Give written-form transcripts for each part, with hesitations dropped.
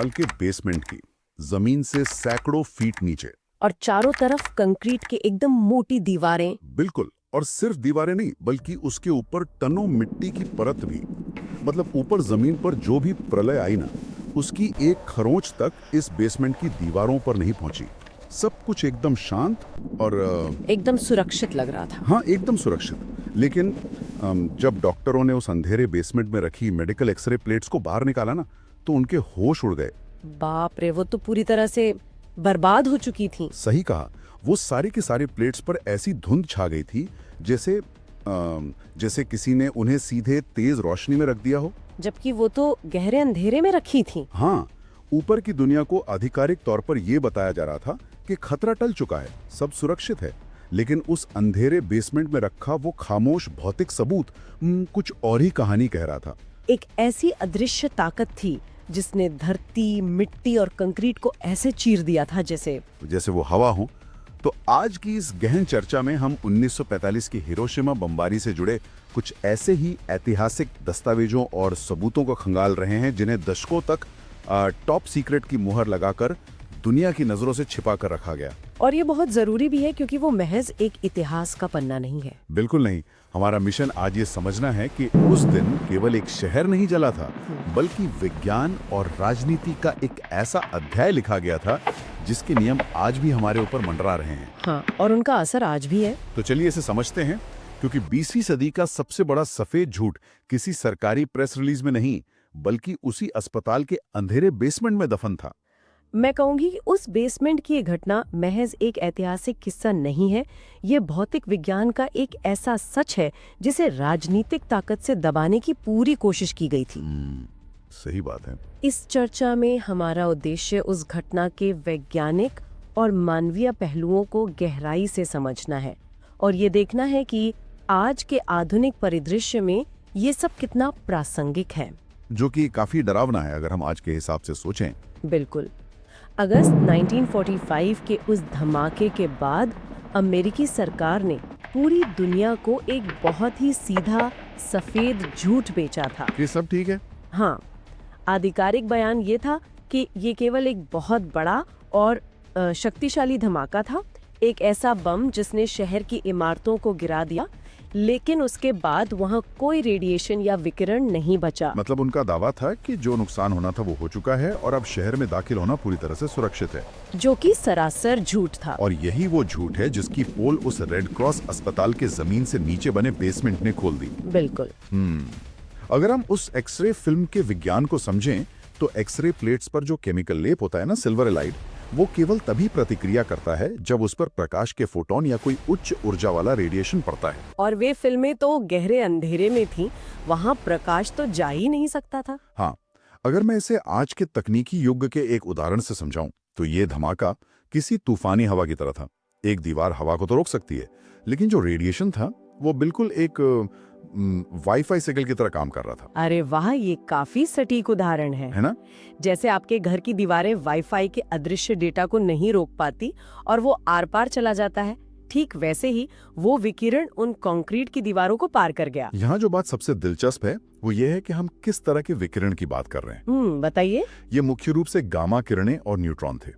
अस्पताल के बेसमेंट की, जमीन से सैकड़ों फीट नीचे। और चारों तरफ कंक्रीट के एकदम मोटी दीवारें। बिल्कुल, और सिर्फ दीवारें नहीं बल्कि उसके ऊपर टनों मिट्टी की परत भी। मतलब ऊपर जमीन पर जो भी प्रलय आई ना, उसकी एक खरोंच तक इस बेसमेंट की दीवारों पर नहीं पहुंची। सब कुछ एकदम शांत और एकदम सुरक्षित लग रहा था। हाँ, एकदम सुरक्षित। लेकिन जब डॉक्टरों ने उस अंधेरे बेसमेंट में रखी मेडिकल एक्सरे प्लेट्स को बाहर निकाला ना, तो उनके होश उड़ गए। बाप रे, वो तो पूरी तरह से बर्बाद हो चुकी थी। सही कहा। वो सारी की सारी प्लेट्स पर ऐसी धुंध छा गई थी जैसे किसी ने उन्हें सीधे तेज रोशनी में रख दिया हो। जबकि वो तो गहरे अंधेरे में रखी थी। हाँ, ऊपर की दुनिया को आधिकारिक तौर पर यह बताया जा रहा था कि खतरा टल चुका है, सब सुरक्षित है। लेकिन उस अंधेरे बेसमेंट में रखा वो खामोश भौतिक सबूत कुछ और ही कहानी कह रहा था। एक ऐसी अदृश्य ताकत थी जिसने धरती, मिट्टी और कंक्रीट को ऐसे चीर दिया था जैसे वो हवा हो। तो आज की इस गहन चर्चा में हम 1945 की हिरोशिमा बमबारी से जुड़े कुछ ऐसे ही ऐतिहासिक दस्तावेजों और सबूतों को खंगाल रहे हैं जिन्हें दशकों तक टॉप सीक्रेट की मुहर लगाकर दुनिया की नजरों से छिपा कर रखा गया। और ये बहुत जरूरी भी है क्योंकि वो महज एक इतिहास का पन्ना नहीं है। बिल्कुल नहीं। हमारा मिशन आज ये समझना है कि उस दिन केवल एक शहर नहीं जला था, बल्कि विज्ञान और राजनीति का एक ऐसा अध्याय लिखा गया था जिसके नियम आज भी हमारे ऊपर मंडरा रहे हैं। हाँ, और उनका असर आज भी है। तो चलिए इसे समझते हैं, क्योंकि 20वीं सदी का सबसे बड़ा सफेद झूठ किसी सरकारी प्रेस रिलीज में नहीं, बल्कि उसी अस्पताल के अंधेरे बेसमेंट में दफन था। मैं कहूंगी कि उस बेसमेंट की ये घटना महज एक ऐतिहासिक किस्सा नहीं है, ये भौतिक विज्ञान का एक ऐसा सच है जिसे राजनीतिक ताकत से दबाने की पूरी कोशिश की गई थी। सही बात है। इस चर्चा में हमारा उद्देश्य उस घटना के वैज्ञानिक और मानवीय पहलुओं को गहराई से समझना है और ये देखना है कि आज के आधुनिक परिदृश्य में ये सब कितना प्रासंगिक है, जो कि काफी डरावना है अगर हम आज के हिसाब से सोचें। बिल्कुल। अगस्त 1945 के उस धमाके के बाद अमेरिकी सरकार ने पूरी दुनिया को एक बहुत ही सीधा सफेद झूठ बेचा था ये सब ठीक है। हाँ, आधिकारिक बयान ये था कि ये केवल एक बहुत बड़ा और शक्तिशाली धमाका था, एक ऐसा बम जिसने शहर की इमारतों को गिरा दिया, लेकिन उसके बाद वहाँ कोई रेडिएशन या विकिरण नहीं बचा। मतलब उनका दावा था कि जो नुकसान होना था वो हो चुका है और अब शहर में दाखिल होना पूरी तरह से सुरक्षित है, जो कि सरासर झूठ था। और यही वो झूठ है जिसकी पोल उस रेड क्रॉस अस्पताल के जमीन से नीचे बने बेसमेंट ने खोल दी। बिल्कुल। अगर हम उस एक्सरे फिल्म के विज्ञान को समझें तो एक्सरे प्लेट्स पर जो केमिकल लेप होता है ना, सिल्वर एलाइड, वो केवल तभी प्रतिक्रिया करता है जब उस पर प्रकाश के फोटोन या कोई उच्च ऊर्जा वाला रेडिएशन पड़ता है। और वे फिल्में तो गहरे अंधेरे में थीं, वहाँ प्रकाश तो जा ही नहीं सकता था। हाँ, अगर मैं इसे आज के तकनीकी युग के एक उदाहरण से समझाऊं तो ये धमाका किसी तूफानी हवा की तरह था। एक दीवार हवा को तो रोक सकती है, लेकिन जो रेडिएशन था वो बिल्कुल एक वाईफाई सिग्नल की तरह काम कर रहा था। अरे वाह, ये काफी सटीक उदाहरण है ना? जैसे आपके घर की दीवारें वाईफाई के अदृश्य डेटा को नहीं रोक पाती और वो आर पार चला जाता है, ठीक वैसे ही वो विकिरण उन कंक्रीट की दीवारों को पार कर गया। यहाँ जो बात सबसे दिलचस्प है वो ये है कि हम किस तरह के विकिरण की बात कर रहे हैं। बताइए। ये मुख्य रूप से गामा किरणें और न्यूट्रॉन थे।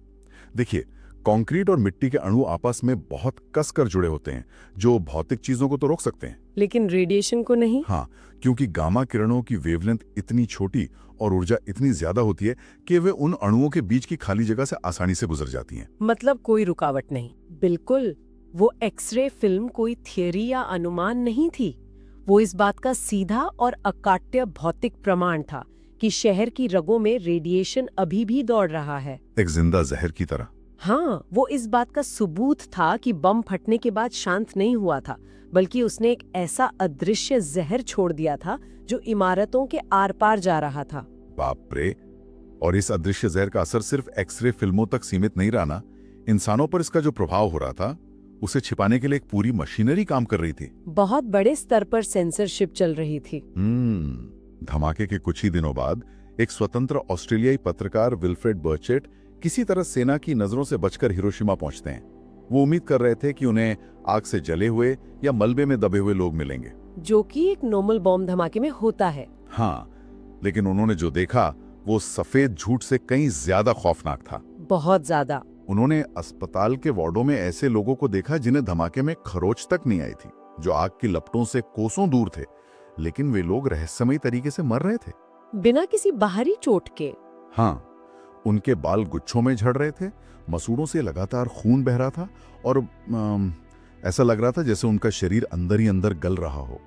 देखिए, कंक्रीट और मिट्टी के अणु आपस में बहुत कसकर जुड़े होते हैं, जो भौतिक चीजों को तो रोक सकते हैं, लेकिन रेडिएशन को नहीं। हाँ, क्योंकि गामा किरणों की वेवलेंथ इतनी छोटी और ऊर्जा इतनी ज्यादा होती है कि वे उन अणुओं के बीच की खाली जगह से आसानी से गुजर जाती हैं। मतलब कोई रुकावट नहीं। बिल्कुल, वो एक्सरे फिल्म कोई थियरी या अनुमान नहीं थी, वो इस बात का सीधा और अकाट्य भौतिक प्रमाण था कि शहर की रगों में रेडिएशन अभी भी दौड़ रहा है, एक जिंदा जहर की तरह। हाँ, वो इस बात का सबूत था कि बम फटने के बाद शांत नहीं हुआ था, बल्कि उसने एक ऐसा अदृश्य जहर छोड़ दिया था जो इमारतों के आर पार जा रहा था। बाप रे! और इस अदृश्य जहर का असर सिर्फ एक्सरे फिल्मों तक सीमित नहीं रहा ना, इंसानों पर इसका जो प्रभाव हो रहा था उसे छिपाने के लिए एक पूरी मशीनरी काम कर रही थी। बहुत बड़े स्तर पर सेंसरशिप चल रही थी। धमाके के कुछ ही दिनों बाद एक स्वतंत्र ऑस्ट्रेलियाई पत्रकार विल्फ्रेड बर्चेट किसी तरह सेना की नजरों से बचकर हिरोशिमा पहुंचते हैं। वो उम्मीद कर रहे थे कि उन्हें आग से जले हुए या मलबे में दबे हुए लोग मिलेंगे, जो कि एक नॉर्मल बॉम्ब धमाके में होता है। हाँ, लेकिन उन्होंने जो देखा वो सफेद झूठ से कहीं ज्यादा खौफनाक था। बहुत ज्यादा। उन्होंने अस्पताल के वार्डों में ऐसे लोगों को देखा जिन्हें धमाके में खरोच तक नहीं आई थी, जो आग की लपटों से कोसों दूर थे, लेकिन वे लोग रहस्यमयी तरीके से मर रहे थे, बिना किसी बाहरी चोट के। हाँ, उनके बाल गुच्छों में झड़ रहे थे, मसूड़ों से लगातार खून बह रहा था और ऐसा लग रहा था जैसे उनका शरीर अंदर ही अंदर गल रहा हो।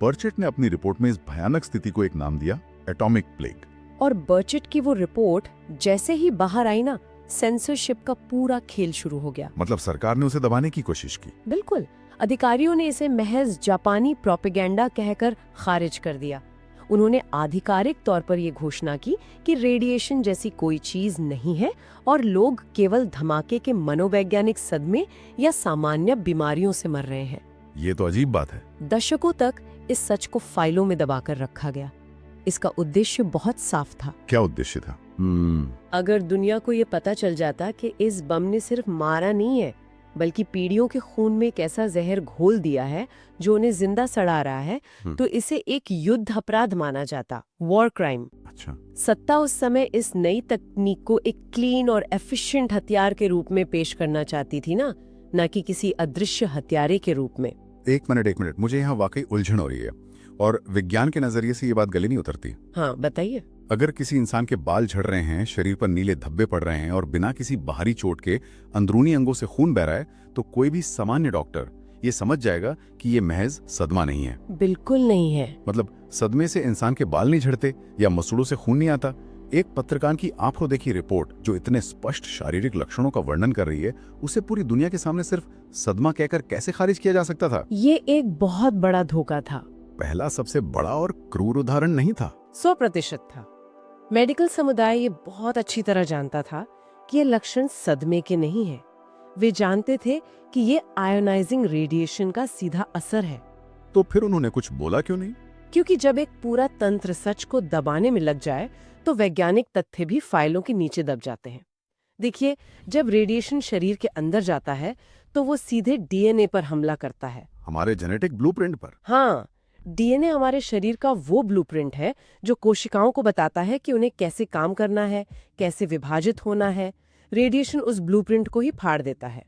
बर्चेट ने अपनी रिपोर्ट में इस भयानक स्थिति को एक नाम दिया, एटॉमिक प्लेग। और बर्चेट की वो रिपोर्ट जैसे ही बाहर आई ना, सेंसरशिप का पूरा खेल शुरू हो गया। मतलब सरकार ने उसे दबाने की कोशिश की। बिल्कुल, अधिकारियों ने इसे महज जापानी प्रोपेगेंडा कहकर खारिज कर दिया। उन्होंने आधिकारिक तौर पर यह घोषणा की कि रेडिएशन जैसी कोई चीज नहीं है और लोग केवल धमाके के मनोवैज्ञानिक सदमे या सामान्य बीमारियों से मर रहे हैं। ये तो अजीब बात है। दशकों तक इस सच को फाइलों में दबाकर रखा गया। इसका उद्देश्य बहुत साफ था। क्या उद्देश्य था? अगर दुनिया को ये पता चल जाता कि इस बम ने सिर्फ मारा नहीं है, बल्कि पीढ़ियों के खून में एक ऐसा जहर घोल दिया है जो उन्हें जिंदा सड़ा रहा है, तो इसे एक युद्ध अपराध माना जाता, वॉर क्राइम। अच्छा। सत्ता उस समय इस नई तकनीक को एक क्लीन और एफिशिएंट हथियार के रूप में पेश करना चाहती थी न कि किसी अदृश्य हथियारे के रूप में। एक मिनट, मुझे यहाँ वाकई उलझन हो रही है और विज्ञान के नजरिए से ये बात गले नहीं उतरती। हाँ, बताइए। अगर किसी इंसान के बाल झड़ रहे हैं, शरीर पर नीले धब्बे पड़ रहे हैं और बिना किसी बाहरी चोट के अंदरूनी अंगों से खून बह रहा है, तो कोई भी सामान्य डॉक्टर ये समझ जाएगा कि ये महज सदमा नहीं है। बिल्कुल नहीं है। मतलब सदमे से इंसान के बाल नहीं झड़ते या मसूड़ों से खून नहीं आता। एक पत्रकार की आंखों देखी रिपोर्ट जो इतने स्पष्ट शारीरिक लक्षणों का वर्णन कर रही है, उसे पूरी दुनिया के सामने सिर्फ सदमा कहकर कैसे खारिज किया जा सकता था? ये एक बहुत बड़ा धोखा था। पहला सबसे बड़ा और क्रूर उदाहरण नहीं था। 100% था। मेडिकल समुदाय ये बहुत अच्छी तरह जानता था कि ये लक्षण सदमे के नहीं है। वे जानते थे कि ये आयोनाइजिंग रेडिएशन का सीधा असर है। तो फिर उन्होंने कुछ बोला क्यों नहीं? क्योंकि जब एक पूरा तंत्र सच को दबाने में लग जाए तो वैज्ञानिक तथ्य भी फाइलों के नीचे दब जाते हैं। देखिए, जब रेडिएशन शरीर के अंदर जाता है तो वो सीधे डीएनए पर हमला करता है। हमारे जेनेटिक ब्लूप्रिंट पर? हाँ, डीएनए हमारे शरीर का वो ब्लूप्रिंट है जो कोशिकाओं को बताता है कि उन्हें कैसे काम करना है, कैसे विभाजित होना है। रेडिएशन उस ब्लूप्रिंट को ही फाड़ देता है।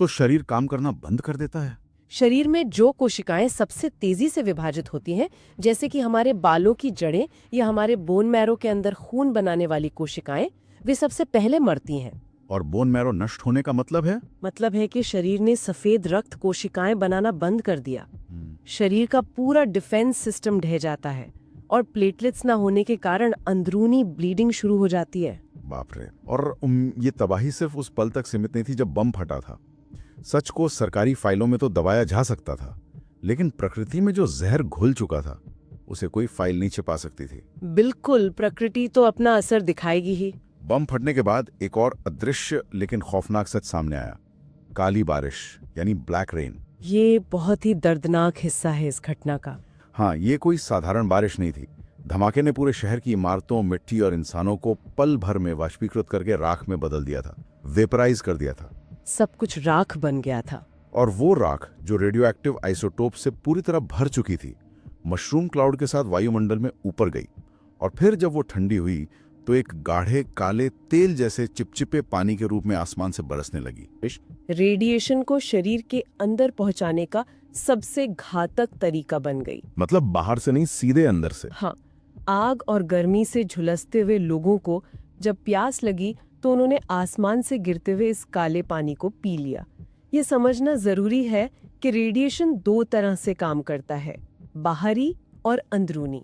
तो शरीर काम करना बंद कर देता है? शरीर में जो कोशिकाएं सबसे तेजी से विभाजित होती हैं, जैसे कि हमारे बालों की जड़ें या हमारे बोन मैरो के अंदर खून बनाने वाली कोशिकाएं, वे सबसे पहले मरती हैं। और बोन मैरो नष्ट होने का मतलब है कि शरीर ने सफेद रक्त कोशिकाएं बनाना बंद कर दिया। शरीर का पूरा डिफेंस सिस्टम ढह जाता है और प्लेटलेट्स ना होने के कारण अंदरूनी ब्लीडिंग शुरू हो जाती है। बाप रे। और ये तबाही सिर्फ उस पल तक सीमित नहीं थी जब बम फटा था। सच को सरकारी फाइलों में तो दबाया जा सकता था, लेकिन प्रकृति में जो जहर घुल चुका था उसे कोई फाइल नहीं छिपा सकती थी। बिल्कुल, प्रकृति तो अपना असर दिखाएगी ही। बम फटने के बाद एक और अदृश्य लेकिन खौफनाक सच सामने आया, काली बारिश यानी ब्लैक रेन। ये बहुत ही दर्दनाक हिस्सा है इस घटना का। हाँ, ये कोई साधारण बारिश नहीं थी। धमाके ने पूरे शहर की इमारतों, मिट्टी और इंसानों को पल भर में वाष्पीकृत करके राख में बदल दिया था, वेपराइज कर दिया था। सब कुछ राख बन गया था। और वो राख जो रेडियो एक्टिव आइसोटोप से पूरी तरह भर चुकी थी, मशरूम क्लाउड के साथ वायुमंडल में ऊपर गई। और फिर जब वो ठंडी हुई तो एक गाढ़े काले तेल जैसे चिपचिपे पानी के रूप में आसमान से बरसने लगी। रेडिएशन को शरीर के अंदर पहुंचाने का सबसे घातक तरीका बन गई। मतलब बाहर से नहीं, सीधे अंदर से। हाँ, आग और गर्मी से झुलसते हुए लोगों को जब प्यास लगी तो उन्होंने आसमान से गिरते हुए इस काले पानी को पी लिया। ये समझना जरूरी है कि रेडिएशन दो तरह से काम करता है, बाहरी और अंदरूनी।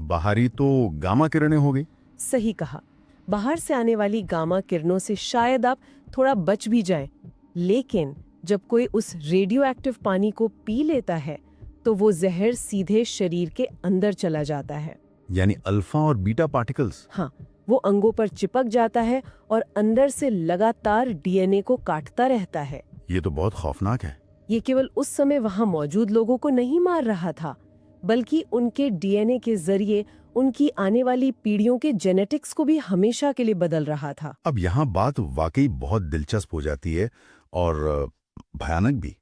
बाहरी तो गामा किरणें हो गई। सही कहा। बाहर से आने वाली गामा किरणों से शायद आप थोड़ा बच भी जाएं, लेकिन जब कोई उस रेडियो एक्टिव पानी को पी लेता है तो वो जहर सीधे शरीर के अंदर चला जाता है। यानी अल्फा और बीटा पार्टिकल्स। हाँ, वो अंगों पर चिपक जाता है और अंदर से लगातार डीएनए को काटता रहता है। ये तो बहुत खौफनाक है। ये केवल उस समय वहां मौजूद लोगों को नहीं मार रहा था, बल्कि उनके डीएनए के जरिए उनकी आने वाली पीढ़ियों के जेनेटिक्स को भी हमेशा के लिए बदल रहा था। अब यहाँ बात वाकई बहुत दिलचस्प हो जाती है और भयानक भी,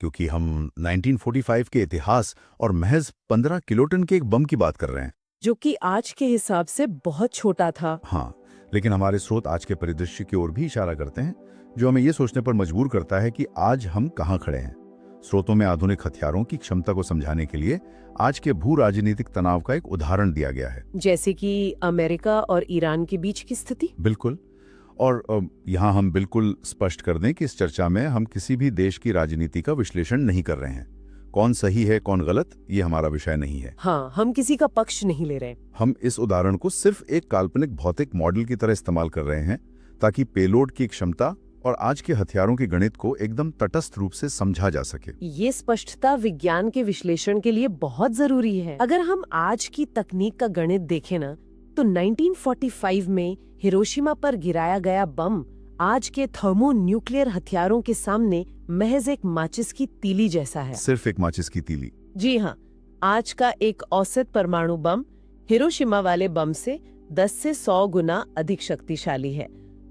क्योंकि हम 1945 के इतिहास और महज 15 किलोटन के एक बम की बात कर रहे हैं। जो कि आज के हिसाब से बहुत छोटा था। हाँ, लेकिन हमारे स्रोत आज के परिदृश्य की ओर भी इशारा करते हैं, जो हमें ये सोचने पर मजबूर करता है कि आज हम कहाँ खड़े हैं। स्रोतों में आधुनिक हथियारों की क्षमता को समझाने के लिए आज के भू राजनीतिक तनाव का एक उदाहरण दिया गया है। जैसे कि अमेरिका और ईरान के बीच की स्थिति। बिल्कुल। और यहाँ हम बिल्कुल स्पष्ट कर दें कि इस चर्चा में हम किसी भी देश की राजनीति का विश्लेषण नहीं कर रहे हैं। कौन सही है कौन गलत, ये हमारा विषय नहीं है। हाँ, हम किसी का पक्ष नहीं ले रहे। हम इस उदाहरण को सिर्फ एक काल्पनिक भौतिक मॉडल की तरह इस्तेमाल कर रहे हैं, ताकि पेलोड की क्षमता और आज के हथियारों के गणित को एकदम तटस्थ रूप से समझा जा सके। ये स्पष्टता विज्ञान के विश्लेषण के लिए बहुत जरूरी है। अगर हम आज की तकनीक का गणित देखें ना, तो 1945 में हिरोशिमा पर गिराया गया बम आज के थर्मोन्यूक्लियर हथियारों के सामने महज एक माचिस की तीली जैसा है। सिर्फ एक माचिस की तीली। जी हाँ, आज का एक औसत परमाणु बम हिरोशिमा वाले बम से 10 से 100 गुना अधिक शक्तिशाली है।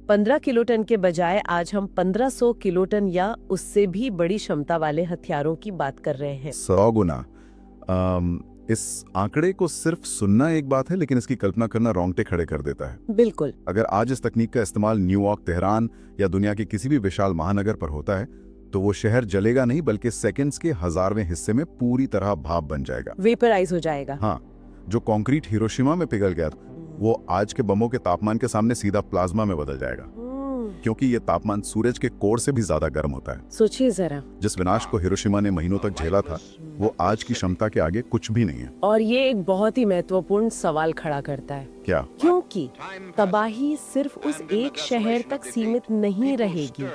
15 किलोटन के बजाय आज हम 1500 किलोटन या उससे भी बड़ी क्षमता वाले हथियारों की बात कर रहे हैं। 100 गुना। इस आंकड़े को सिर्फ सुनना एक बात है, लेकिन इसकी कल्पना करना रोंगटे खड़े कर देता है। बिल्कुल। अगर आज इस तकनीक का इस्तेमाल न्यूयॉर्क, तेहरान या दुनिया के किसी भी विशाल महानगर पर होता है, तो वो शहर जलेगा नहीं, बल्कि सेकंड्स के 1000वें हिस्से में पूरी तरह भाप बन जाएगा, वेपराइज हो जाएगा। हाँ, जो कंक्रीट हिरोशिमा में पिघल गया था, वो आज के बमों के तापमान के सामने सीधा प्लाज्मा में बदल जाएगा, क्योंकि ये तापमान सूरज के कोर से भी ज्यादा गर्म होता है। सोचिए जरा, जिस विनाश को हिरोशिमा ने महीनों तक झेला था, वो आज की क्षमता के आगे कुछ भी नहीं है। और ये एक बहुत ही महत्वपूर्ण सवाल खड़ा करता है। क्या? क्योंकि तबाही सिर्फ उस एक शहर तक सीमित नहीं रहेगी।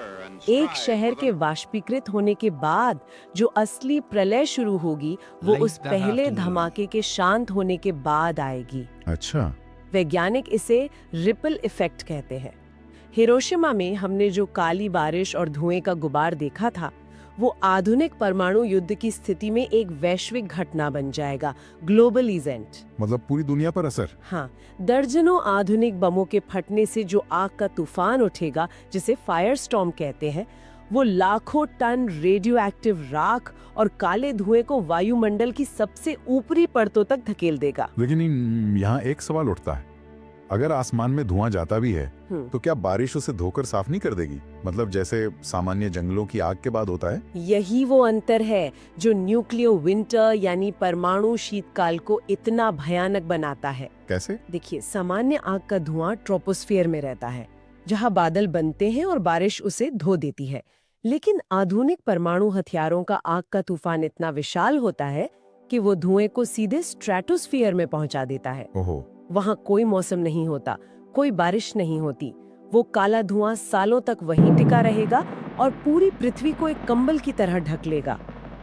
एक शहर के वाष्पीकृत होने के बाद जो असली प्रलय शुरू होगी, वो उस पहले धमाके के शांत होने के बाद आएगी। अच्छा। वैज्ञानिक इसे रिपल इफेक्ट कहते हैं। हिरोशिमा में हमने जो काली बारिश और धुएं का गुबार देखा था, वो आधुनिक परमाणु युद्ध की स्थिति में एक वैश्विक घटना बन जाएगा, ग्लोबल इवेंट। मतलब पूरी दुनिया पर असर? हाँ, दर्जनों आधुनिक बमों के फटने से जो आग का तूफान उठेगा, जिसे फायर स्टॉर्म कहते हैं, वो लाखों टन रेडियो एक्टिव राख और काले धुएं को वायुमंडल की सबसे ऊपरी परतों तक धकेल देगा। लेकिन यहाँ एक सवाल उठता है, अगर आसमान में धुआं जाता भी है, तो क्या बारिश उसे धोकर साफ नहीं कर देगी? मतलब जैसे सामान्य जंगलों की आग के बाद होता है। यही वो अंतर है जो न्यूक्लियर विंटर यानी परमाणु शीतकाल को इतना भयानक बनाता है। कैसे? देखिए, सामान्य आग का धुआं ट्रोपोस्फियर में रहता है, जहाँ बादल बनते हैं और बारिश उसे धो देती है। लेकिन आधुनिक परमाणु हथियारों का आग का तूफान इतना विशाल होता है कि वो धुएं को सीधे स्ट्रेटोस्फियर में पहुंचा देता है। ओहो। वहाँ कोई मौसम नहीं होता, कोई बारिश नहीं होती। वो काला धुआं सालों तक वहीं टिका रहेगा और पूरी पृथ्वी को एक कंबल की तरह ढक लेगा।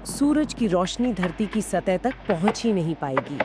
सूरज की रोशनी धरती की सतह तक पहुंच ही नहीं पाएगी।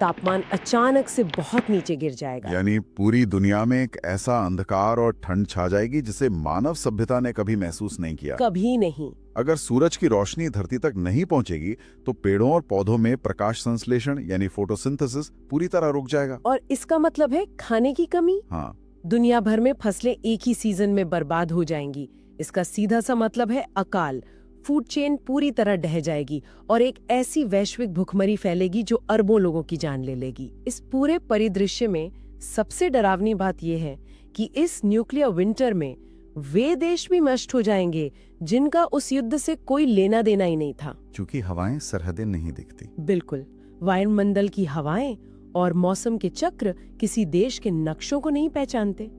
तापमान अचानक से बहुत नीचे गिर जाएगा। यानी पूरी दुनिया में एक ऐसा अंधकार और ठंड छा जाएगी जिसे मानव सभ्यता ने कभी महसूस नहीं किया। कभी नहीं। अगर सूरज की रोशनी धरती तक नहीं पहुंचेगी, तो पेड़ों और पौधों में प्रकाश संश्लेषण यानी फोटोसिंथेसिस पूरी तरह रुक जाएगा। और इसका मतलब है खाने की कमी। हाँ। दुनिया भर में फसलें एक ही सीजन में बर्बाद हो जाएंगी। इसका सीधा सा मतलब है अकाल। फूड चेन पूरी तरह ढह जाएगी और एक ऐसी वैश्विक भुखमरी फैलेगी जो अरबों लोगों की जान ले लेगी। इस पूरे परिदृश्य में सबसे डरावनी बात यह है कि इस न्यूक्लियर विंटर में वे देश भी नष्ट हो जाएंगे जिनका उस युद्ध से कोई लेना देना ही नहीं था। क्योंकि हवाएं सरहदें नहीं दिखती। बिल्कुल। वायुमंडल की हवाएं और मौसम के चक्र किसी देश के नक्शों को नहीं पहचानते।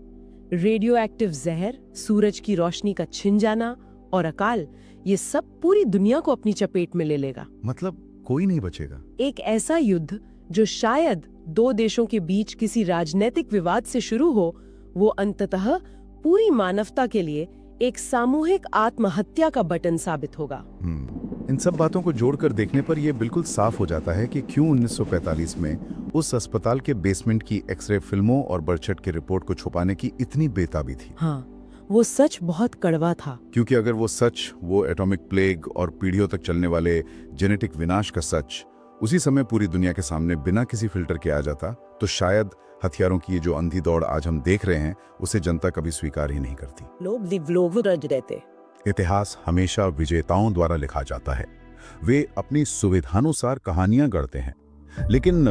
रेडियो एक्टिव जहर, सूरज की रोशनी का छिन जाना और अकाल, ये सब पूरी दुनिया को अपनी चपेट में ले लेगा। मतलब कोई नहीं बचेगा। एक ऐसा युद्ध जो शायद दो देशों के बीच किसी राजनीतिक विवाद से शुरू हो, वो अंततः पूरी मानवता के लिए एक सामूहिक आत्महत्या का बटन साबित होगा। इन सब बातों को जोड़कर देखने पर यह बिल्कुल साफ हो जाता है कि क्यों 1945 में उस अस्पताल के बेसमेंट की एक्सरे फिल्मों और बर्चट की रिपोर्ट को छुपाने की इतनी बेताबी थी। हाँ, वो सच बहुत कड़वा था। क्योंकि अगर वो सच, वो एटॉमिक प्लेग और पीढ़ियों तक चलने वाले जेनेटिक विनाश का सच उसी समय पूरी दुनिया के सामने बिना किसी फिल्टर के आ जाता, तो शायद हथियारों की ये जो अंधी दौड़ आज हम देख रहे हैं, उसे जनता कभी स्वीकार ही नहीं करती। लोग रज देते। इतिहास हमेशा विजेताओं द्वारा लिखा जाता है। वे अपनी सुविधानुसार कहानियां गढ़ते हैं, लेकिन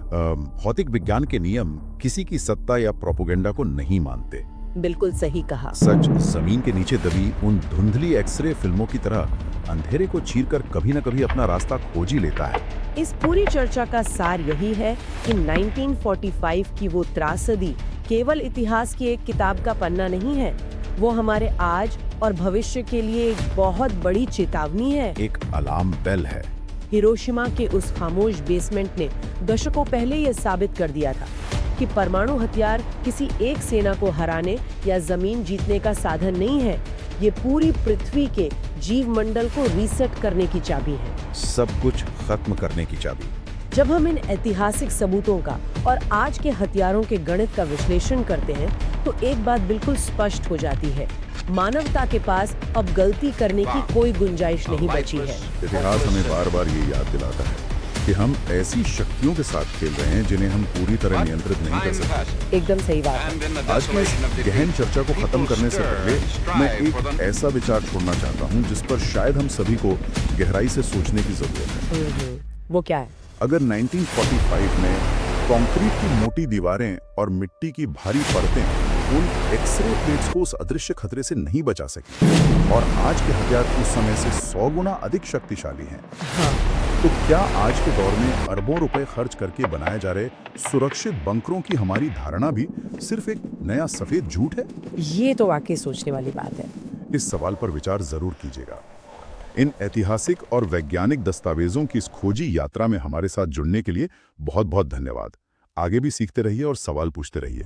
भौतिक विज्ञान के नियम किसी की सत्ता या प्रोपोगेंडा को नहीं मानते। बिल्कुल सही कहा। सच जमीन के नीचे दबी उन धुंधली एक्सरे फिल्मों की तरह अंधेरे को चीरकर कभी न कभी अपना रास्ता खोज ही लेता है। इस पूरी चर्चा का सार यही है कि 1945 की वो त्रासदी केवल इतिहास की एक किताब का पन्ना नहीं है, वो हमारे आज और भविष्य के लिए एक बहुत बड़ी चेतावनी है। एक अलार्म बेल है। हिरोशिमा के उस खामोश बेसमेंट ने दशकों पहले ये साबित कर दिया था कि परमाणु हथियार किसी एक सेना को हराने या जमीन जीतने का साधन नहीं है, ये पूरी पृथ्वी के जीव मंडल को रीसेट करने की चाबी है, सब कुछ खत्म करने की चाबी। जब हम इन ऐतिहासिक सबूतों का और आज के हथियारों के गणित का विश्लेषण करते हैं तो एक बात बिल्कुल स्पष्ट हो जाती है, मानवता के पास अब गलती करने की कोई गुंजाइश नहीं बची है। इतिहास हमें बार बार ये याद दिलाता है कि हम ऐसी शक्तियों के साथ खेल रहे हैं जिन्हें हम पूरी तरह नियंत्रित नहीं कर सकते। एकदम सही बात है। आज की इस गहन चर्चा को खत्म करने से पहले मैं एक ऐसा विचार छोड़ना चाहता हूं जिस पर शायद हम सभी को गहराई से सोचने की जरूरत है। वो क्या है? अगर 1945 में कंक्रीट की मोटी दीवारें और मिट्टी की भारी परतें उन एक्सरे प्लेट्स को उस अदृश्य खतरे से नहीं बचा सकी और आज के हथियार उस समय से 100 गुना अधिक शक्तिशाली हैं, तो क्या आज के दौर में अरबों रुपए खर्च करके बनाए जा रहे सुरक्षित बंकरों की हमारी धारणा भी सिर्फ एक नया सफेद झूठ है? ये तो वाकई सोचने वाली बात है। इस सवाल पर विचार जरूर कीजिएगा। इन ऐतिहासिक और वैज्ञानिक दस्तावेजों की इस खोजी यात्रा में हमारे साथ जुड़ने के लिए बहुत बहुत धन्यवाद। आगे भी सीखते रहिए और सवाल पूछते रहिए।